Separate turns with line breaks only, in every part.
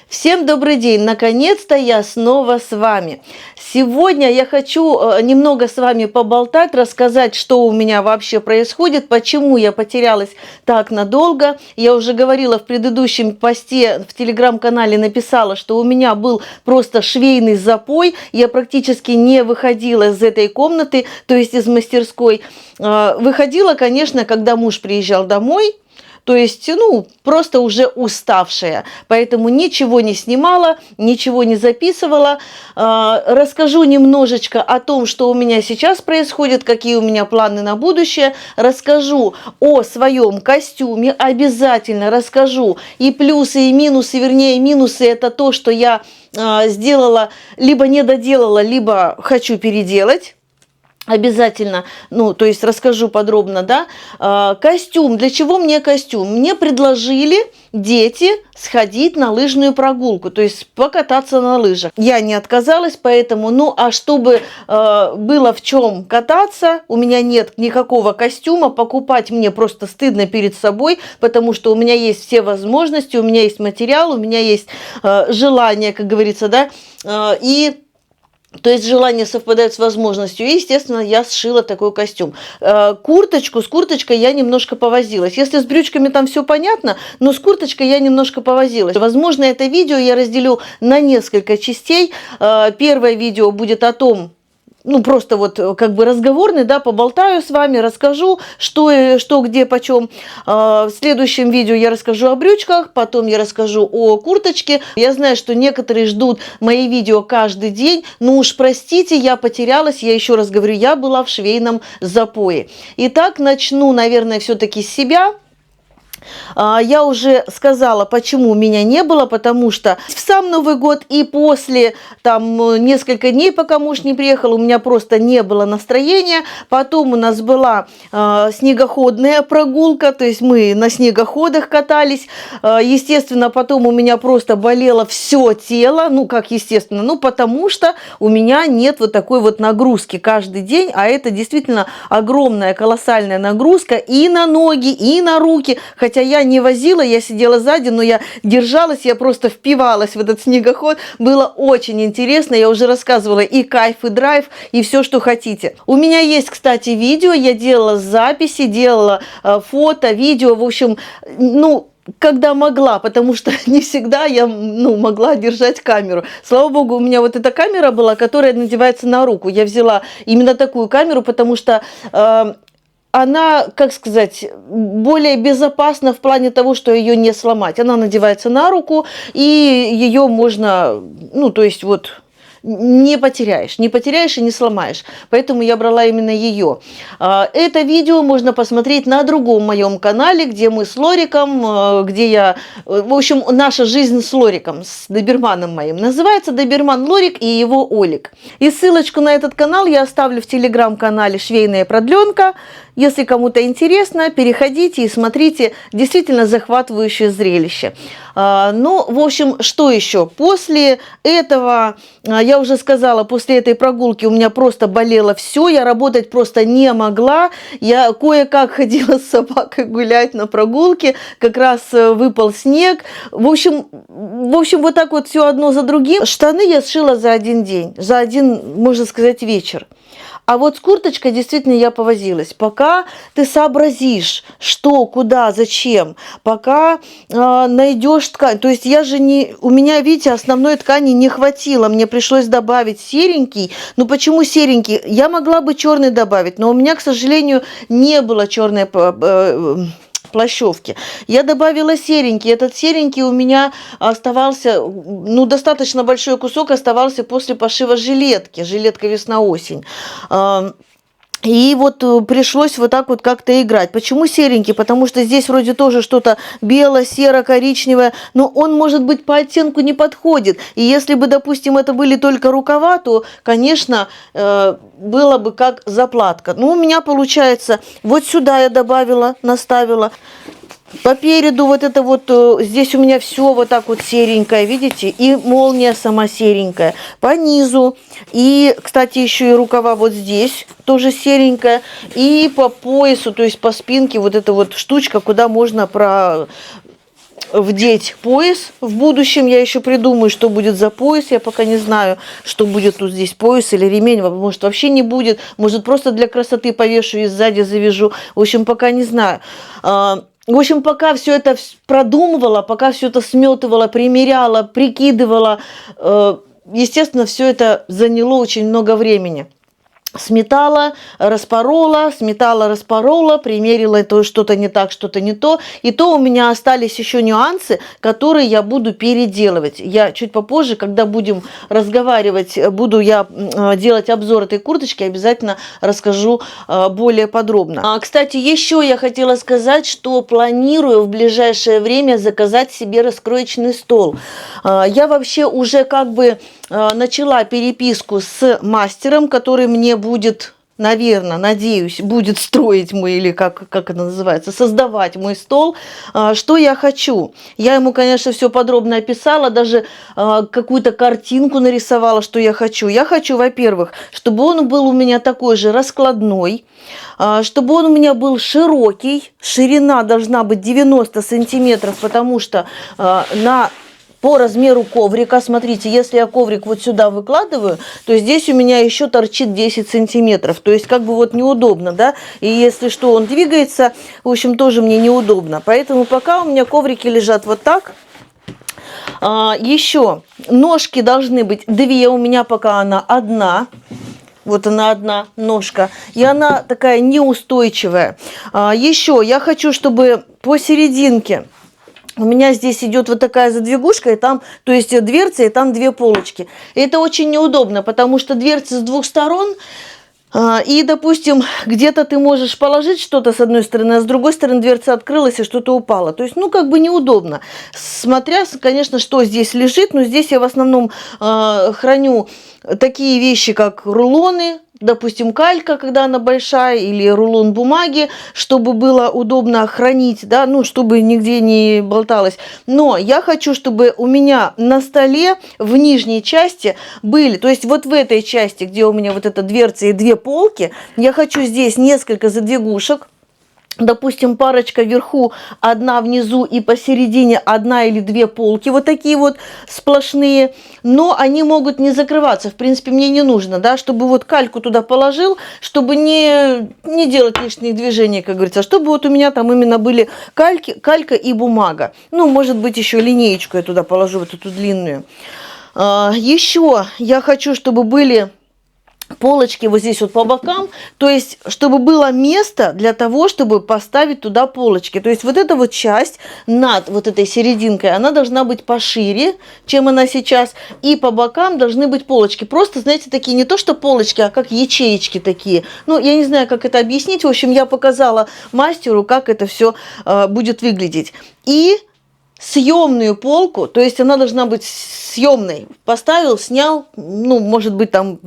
Всем добрый день! Наконец-то я снова с вами. Сегодня я хочу немного с вами поболтать, рассказать, что у меня вообще происходит, почему я потерялась так надолго. Я уже говорила в предыдущем посте в телеграм-канале, написала, что у меня был просто швейный запой. Я практически не выходила из этой комнаты, то есть из мастерской. Выходила, конечно, когда муж приезжал домой. То есть, просто уже уставшая. Поэтому ничего не снимала, ничего не записывала. Расскажу немножечко о том, что у меня сейчас происходит, какие у меня планы на будущее. Расскажу о своем костюме, обязательно расскажу и плюсы, и минусы. Вернее, минусы – это то, что я сделала, либо не доделала, либо хочу переделать. Обязательно, то есть расскажу подробно, да. Костюм. Для чего мне костюм? Мне предложили дети сходить на лыжную прогулку, то есть покататься на лыжах. Я не отказалась, поэтому, а чтобы было в чем кататься, у меня нет никакого костюма, покупать мне просто стыдно перед собой, потому что у меня есть все возможности, у меня есть материал, у меня есть желание, как говорится, да, то есть желание совпадает с возможностью. И, естественно, я сшила такой костюм. С курточкой я немножко повозилась. Если с брючками там все понятно, но с курточкой я немножко повозилась. Возможно, это видео я разделю на несколько частей. Первое видео будет о том, просто вот как бы разговорный, да, поболтаю с вами, расскажу, что, где, почем. В следующем видео я расскажу о брючках, потом я расскажу о курточке. Я знаю, что некоторые ждут мои видео каждый день, но уж простите, я потерялась, я еще раз говорю, я была в швейном запое. Итак, начну, наверное, все-таки с себя. Я уже сказала, почему меня не было, потому что в сам Новый год и после несколько дней, пока муж не приехал, у меня просто не было настроения. Потом у нас была снегоходная прогулка, то есть мы на снегоходах катались. Естественно, потом у меня просто болело все тело, как естественно, потому что у меня нет вот такой вот нагрузки каждый день, а это действительно огромная, колоссальная нагрузка и на ноги, и на руки. Хотя я не возила, я сидела сзади, но я держалась, я просто впивалась в этот снегоход. Было очень интересно, я уже рассказывала и кайф, и драйв, и все, что хотите. У меня есть, кстати, видео, я делала записи, делала фото, видео, в общем, когда могла, потому что не всегда я могла держать камеру. Слава богу, у меня вот эта камера была, которая надевается на руку. Я взяла именно такую камеру, потому что она, как сказать, более безопасна в плане того, что ее не сломать. Она надевается на руку, и ее можно, то есть вот не потеряешь и не сломаешь. Поэтому я брала именно ее. Это видео можно посмотреть на другом моем канале, где мы с Лориком, в общем, наша жизнь с Лориком, с доберманом моим. Называется «Доберман Лорик и его Олик». И ссылочку на этот канал я оставлю в телеграм-канале «Швейная продленка». Если кому-то интересно, переходите и смотрите, действительно захватывающее зрелище. В общем, что еще? После этого, я уже сказала, после этой прогулки у меня просто болело все, я работать просто не могла. Я кое-как ходила с собакой гулять на прогулке, как раз выпал снег. В общем, вот так вот все одно за другим. Штаны я сшила за один день, за один, можно сказать, вечер. А вот с курточкой действительно я повозилась. Пока ты сообразишь, что, куда, зачем, пока найдешь ткань. То есть у меня, видите, основной ткани не хватило. Мне пришлось добавить серенький. Почему серенький? Я могла бы черный добавить, но у меня, к сожалению, не было черной плащевки. Я добавила серенький. Этот серенький у меня оставался, достаточно большой кусок оставался после пошива жилетки. Жилетка весна-осень. И вот пришлось вот так вот как-то играть. Почему серенький? Потому что здесь вроде тоже что-то белое, серо-коричневое, но он, может быть, по оттенку не подходит. И если бы, допустим, это были только рукава, то, конечно, было бы как заплатка. У меня получается, вот сюда я добавила, наставила. По переду вот это вот, здесь у меня все вот так вот серенькое, видите? И молния сама серенькая. По низу. И, кстати, еще и рукава вот здесь тоже серенькая. И по поясу, то есть по спинке вот эта вот штучка, куда можно вдеть пояс в будущем. Я еще придумаю, что будет за пояс. Я пока не знаю, что будет тут здесь, пояс или ремень. Может, вообще не будет. Может, просто для красоты повешу и сзади завяжу. В общем, пока не знаю. В общем, пока все это продумывала, пока все это сметывала, примеряла, прикидывала, естественно, все это заняло очень много времени. Сметала, распорола, примерила, то что-то не так, что-то не то. И то у меня остались еще нюансы, которые я буду переделывать. Я чуть попозже, когда будем разговаривать, буду я делать обзор этой курточки, обязательно расскажу более подробно. Кстати, еще я хотела сказать, что планирую в ближайшее время заказать себе раскроечный стол. Я вообще уже как бы начала переписку с мастером, который мне будет, наверное, надеюсь, будет строить мой, или как это называется, создавать мой стол. Что я хочу? Я ему, конечно, все подробно описала, даже какую-то картинку нарисовала, что я хочу. Я хочу, во-первых, чтобы он был у меня такой же раскладной, чтобы он у меня был широкий, ширина должна быть 90 сантиметров, потому что по размеру коврика, смотрите, если я коврик вот сюда выкладываю, то здесь у меня еще торчит 10 сантиметров. То есть как бы вот неудобно, да? И если что, он двигается, в общем, тоже мне неудобно. Поэтому пока у меня коврики лежат вот так. Еще ножки должны быть две, у меня пока она одна. Вот она одна ножка. И она такая неустойчивая. Еще я хочу, чтобы посерединке у меня здесь идет вот такая задвигушка, и там, то есть дверца, и там две полочки. И это очень неудобно, потому что дверцы с двух сторон, и, допустим, где-то ты можешь положить что-то с одной стороны, а с другой стороны дверца открылась, и что-то упало. То есть, ну, как бы неудобно. Смотря, конечно, что здесь лежит, но здесь я в основном храню такие вещи, как рулоны, допустим, калька, когда она большая, или рулон бумаги, чтобы было удобно хранить, да, ну, чтобы нигде не болталось. Но я хочу, чтобы у меня на столе в нижней части были, то есть вот в этой части, где у меня вот эта дверца и две полки, я хочу здесь несколько задвигушек. Допустим, парочка вверху, одна внизу и посередине одна или две полки, вот такие вот сплошные, но они могут не закрываться, в принципе, мне не нужно, да, чтобы вот кальку туда положил, чтобы не делать лишних движений, как говорится, чтобы вот у меня там именно были калька и бумага, ну, может быть, еще линеечку я туда положу, вот эту длинную. Еще я хочу, чтобы были полочки вот здесь вот по бокам, то есть чтобы было место для того, чтобы поставить туда полочки. То есть вот эта вот часть над вот этой серединкой, она должна быть пошире, чем она сейчас, и по бокам должны быть полочки. Просто, знаете, такие не то что полочки, а как ячеечки такие. Ну, я не знаю, как это объяснить. В общем, я показала мастеру, как это все будет выглядеть. И съемную полку, то есть она должна быть съемной. Поставил, снял, ну, может быть, там...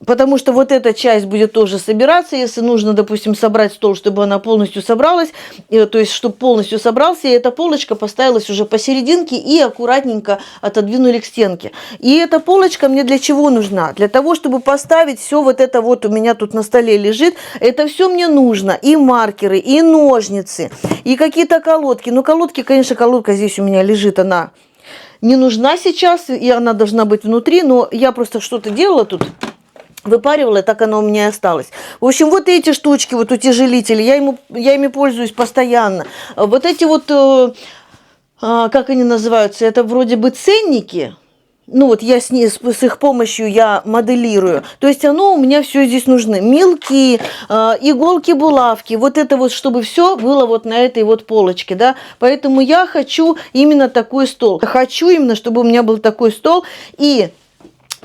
Потому что вот эта часть будет тоже собираться, если нужно, допустим, собрать стол, чтобы она полностью собралась, то есть, чтобы полностью собрался, и эта полочка поставилась уже посерединке и аккуратненько отодвинули к стенке. И эта полочка мне для чего нужна? Для того, чтобы поставить все вот это вот у меня тут на столе лежит, это все мне нужно, и маркеры, и ножницы, и какие-то колодки. Ну, колодки, конечно, колодка здесь у меня лежит, она не нужна сейчас, и она должна быть внутри, но я просто что-то делала тут, выпаривала, и так оно у меня и осталось. В общем, вот эти штучки, вот утяжелители, я ими пользуюсь постоянно. Вот эти вот, как они называются, это вроде бы ценники. Ну вот я с их помощью я моделирую. То есть оно у меня все здесь нужны. Мелки, иголки, булавки. Вот это вот, чтобы все было вот на этой вот полочке, да. Поэтому я хочу именно такой стол. Хочу именно, чтобы у меня был такой стол. И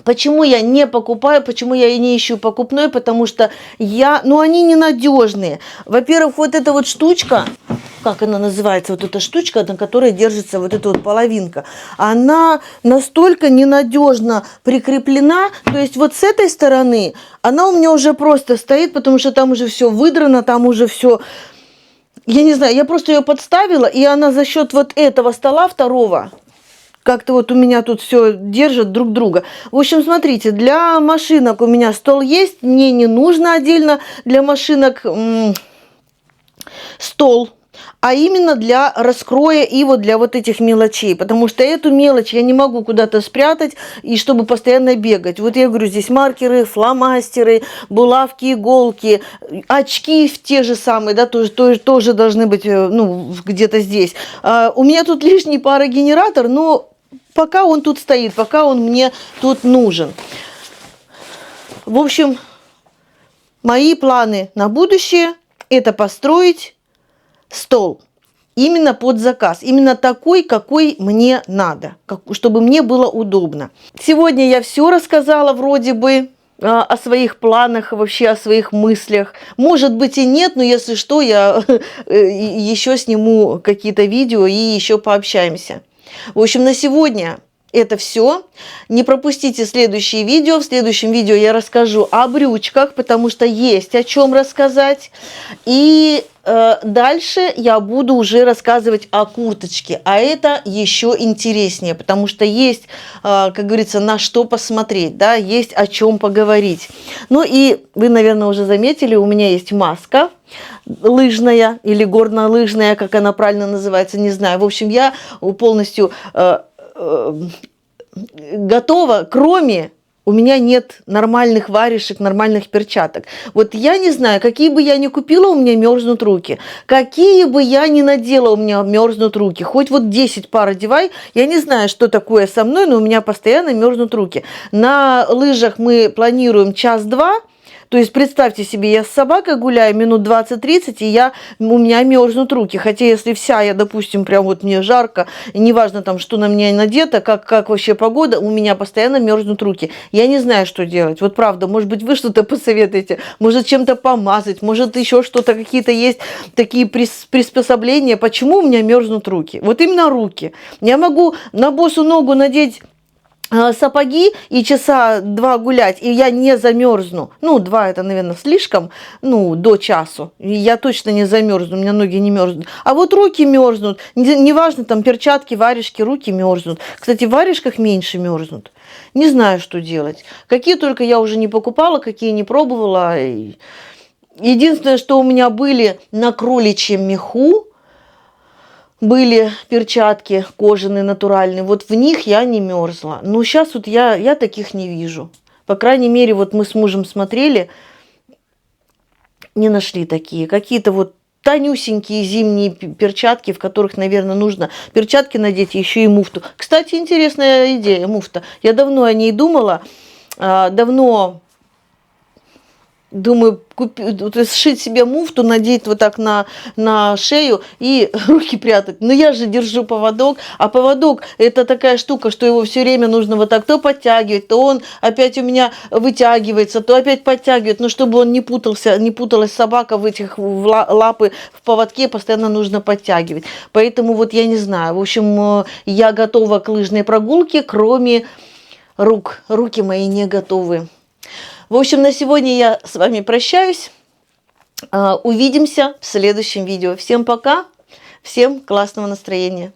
почему я не покупаю, почему я и не ищу покупной, потому что они ненадежные. Во-первых, вот эта вот штучка, как она называется, вот эта штучка, на которой держится вот эта вот половинка, она настолько ненадежно прикреплена, то есть вот с этой стороны она у меня уже просто стоит, потому что там уже все выдрано, там уже все... Я не знаю, я просто ее подставила, и она за счет вот этого стола второго, как-то вот у меня тут все держит друг друга. В общем, смотрите, для машинок у меня стол есть, мне не нужно отдельно для машинок стол. а именно для раскроя и вот для вот этих мелочей, потому что эту мелочь я не могу куда-то спрятать, и чтобы постоянно бегать. Вот я говорю, здесь маркеры, фломастеры, булавки, иголки, очки те же самые, да, тоже должны быть, ну, где-то здесь. У меня тут лишний парогенератор, но пока он тут стоит, пока он мне тут нужен. В общем, мои планы на будущее – это построить стол именно под заказ, именно такой, какой мне надо, чтобы мне было удобно. Сегодня я все рассказала вроде бы о своих планах, вообще о своих мыслях. Может быть и нет, но если что, я еще сниму какие-то видео и еще пообщаемся. В общем, на сегодня это все. Не пропустите следующие видео. В следующем видео я расскажу о брючках, потому что есть о чем рассказать. И дальше я буду уже рассказывать о курточке. А это еще интереснее, потому что есть, как говорится, на что посмотреть, да, есть о чем поговорить. Ну и вы, наверное, уже заметили, у меня есть маска лыжная или горнолыжная, как она правильно называется, не знаю. В общем, я полностью готова, кроме у меня нет нормальных варежек, нормальных перчаток. Вот я не знаю, какие бы я ни купила, у меня мерзнут руки. Какие бы я ни надела, у меня мерзнут руки. Хоть вот 10 пар одевай, я не знаю, что такое со мной, но у меня постоянно мерзнут руки. На лыжах мы планируем час-два. То есть представьте себе, я с собакой гуляю минут 20-30, и у меня мерзнут руки. Хотя если вся я, допустим, прям вот мне жарко, и неважно там, что на мне надето, как вообще погода, у меня постоянно мерзнут руки. Я не знаю, что делать. Вот правда, может быть, вы что-то посоветуете, может чем-то помазать, может еще что-то, какие-то есть такие приспособления. Почему у меня мерзнут руки? Вот именно руки. Я могу на босу ногу надеть сапоги и часа 2 гулять, и я не замерзну. Ну, 2 это, наверное, слишком, ну, до часу. И я точно не замерзну, у меня ноги не мерзнут. А вот руки мерзнут. Неважно, там перчатки, варежки, руки мерзнут. Кстати, в варежках меньше мерзнут. Не знаю, что делать. Какие только я уже не покупала, какие не пробовала. Единственное, что у меня были на кроличьем меху, были перчатки кожаные, натуральные. Вот в них я не мерзла. Но сейчас вот я таких не вижу. По крайней мере, вот мы с мужем смотрели, не нашли такие. Какие-то вот тонюсенькие зимние перчатки, в которых, наверное, нужно перчатки надеть, еще и муфту. Кстати, интересная идея, муфта. Я давно о ней думала. Давно думаю, сшить себе муфту, надеть вот так на шею и руки прятать. Но я же держу поводок, а поводок это такая штука, что его все время нужно вот так то подтягивать, то он опять у меня вытягивается, то опять подтягивает. Но чтобы он не путалась собака в этих лапы в поводке, постоянно нужно подтягивать. Поэтому вот я не знаю. В общем, я готова к лыжной прогулке, кроме рук. Руки мои не готовы. В общем, на сегодня я с вами прощаюсь. Увидимся в следующем видео. Всем пока, всем классного настроения.